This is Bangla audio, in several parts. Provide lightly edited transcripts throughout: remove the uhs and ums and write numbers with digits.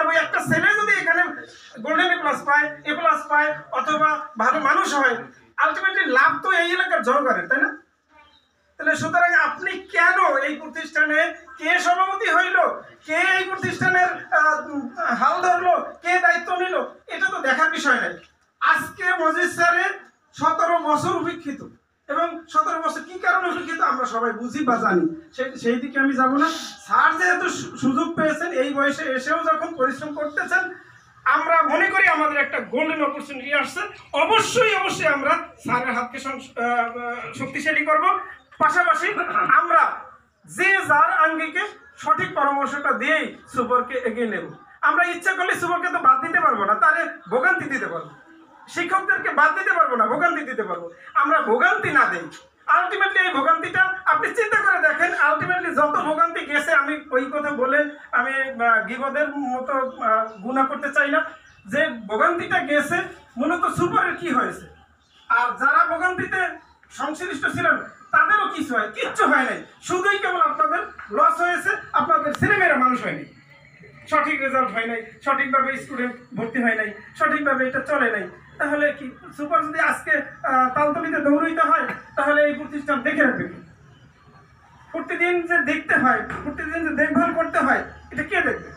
ওই একটা ছেলে যদি এখানে গোল্ডেন এ প্লাস পায়, এ প্লাস পায়, অথবা ভালো মানুষ হয়, আলটিমেটলি লাভ তো এই এলাকার জনগণের, তাই না? তাহলে সুতরাং আপনি কেন এই প্রতিষ্ঠানে কে সভাপতি হইল, কে এই প্রতিষ্ঠানের হাল ধরলো, কে দায়িত্ব নিল, এটা তো দেখার বিষয় নাই। আজকে মজিদ স্যারের 17 বছর উপেক্ষিত, এবং 17 বছর কি কারণে উপেক্ষিত আমরা সবাই বুঝি বা জানি, সেই দিকে আমি যাব না। স্যার যেহেতু সুযোগ পেয়েছেন, এই বয়সে এসেও যখন পরিশ্রম করতেছেন, আমরা মনে করি আমাদের একটা গোল্ডেন অপরচুনিটি আসছে। অবশ্যই অবশ্যই আমরা স্যারের হাতকে শক্তিশালী করব। পাশাপাশি আমরা যে যার আঙ্গিকে সঠিক পরামর্শটা দিয়েই সুপারকে এগিয়ে নেব। আমরা ইচ্ছা করলে সুপারকে তো বাদ দিতে পারবো না, তারে ভোগান্তি দিতে পারবো। শিক্ষকদেরকে বাদ দিতে পারবো না, ভোগান্তি দিতে পারবো। আমরা ভোগান্তি না দেই, আলটিমেটলি এই ভোগান্তিটা আপনি চিন্তা করে দেখেন, আলটিমেটলি যত ভোগান্তি গেছে, আমি ওই কথা বলে আমি গিবদের মতো গুনাহ করতে চাই না, যে ভোগান্তিটা গেছে মূলত সুপারের কি হয়েছে, আর যারা ভোগান্তিতে সংশ্লিষ্ট ছিলেন তাদেরও কিছু হয়, কিচ্ছু হয় নাই। শুধুই কেবল আপনাদের লস হয়েছে, আপনাদের ছেলেমেয়েরা মানুষ হয়নি, সঠিক রেজাল্ট হয় নাই, সঠিকভাবে স্টুডেন্ট ভর্তি হয় নাই, সঠিকভাবে এটা চলে নাই। তাহলে কি সুপার যদি আজকে তালতলিতে দৌড়াইতে হয়, তাহলে এই প্রতিষ্ঠান দেখে রাখবে কি? প্রতিদিন যে দেখতে হয়, প্রতিদিন যে দেখভাল করতে হয়, এটা কে দেখবে?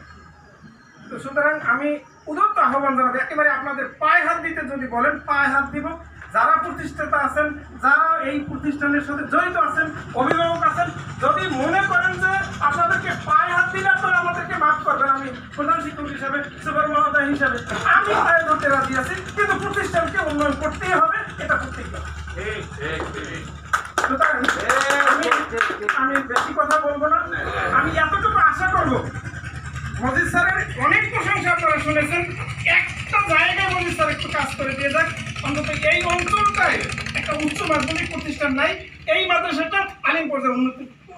তো সুতরাং আমি উদাত্ত আহ্বান জানাবো, একেবারে আপনাদের পায়ে হাত দিতে যদি বলেন পায়ে হাত দিব। যারা প্রতিষ্ঠাতা আছেন, যারা এই প্রতিষ্ঠানের সাথে জড়িত আছেন, অভিভাবক আছেন, যদি মনে করেন যে আপনাদেরকে পায়ে হাত দিলে আপনারা আমাদেরকে মাফ করবেন, আমি প্রধান শিক্ষক হিসাবে, সুপার মহোদয় হিসাবে আমি পায়ে ধরতে রাজি আছি, কিন্তু প্রতিষ্ঠানকে উন্নয়ন করতেই হবে, এটা করতেই হবে। সুতরাং আমি বেশি কথা বলবো না, আমি এতটুকু আশা করবো, মজিদ স্যারের অনেক প্রশংসা আপনারা শুনেছেন, একটা জায়গায় মজিদ স্যার একটু কাজ করে দিয়ে যাক, অন্তত এই অঞ্চলটায় একটা উচ্চ মাধ্যমিক প্রতিষ্ঠান নাই, এই মাদ্রাসাটা আলিম পর্যায়ে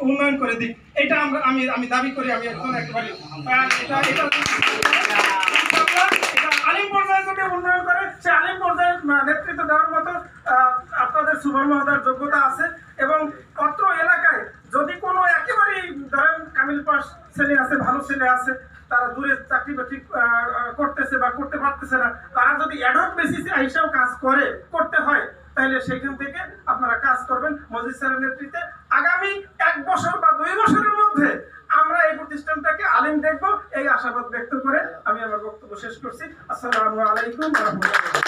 উন্নয়ন করে দিক, এটা আমি দাবি করি। আমি একজন একেবারে এটা আলিম পর্যায়ে যদি উন্নয়ন করে, সে আলিম পর্যায়ে নেতৃত্ব দেওয়ার মতো আপনাদের সুবর্ণ মহোদয়ের যোগ্যতা আছে। এবং অত্র এলাকায় যদি কোনো একেবারেই ধরেন কামিল পাস ছেলে আছে, ভালো ছেলে আছে, তারা দূরে চাকরি বাকরি করতেছে বা করতে পারতেছে না, তারা যদি অ্যাডহক বেসিসে হিসাব কাজ করতে হয়, তাহলে সেখান থেকে আপনারা কাজ করবেন মজিদ স্যারের নেতৃত্বে। আগামী 1 বছর বা 2 বছরের মধ্যে আমরা এই প্রতিষ্ঠানটাকে আলিম দেখবো, এই আশাবাদ ব্যক্ত করে আমি আমার বক্তব্য শেষ করছি। আসসালামু আলাইকুম ওয়া রাহমাতুল্লাহ।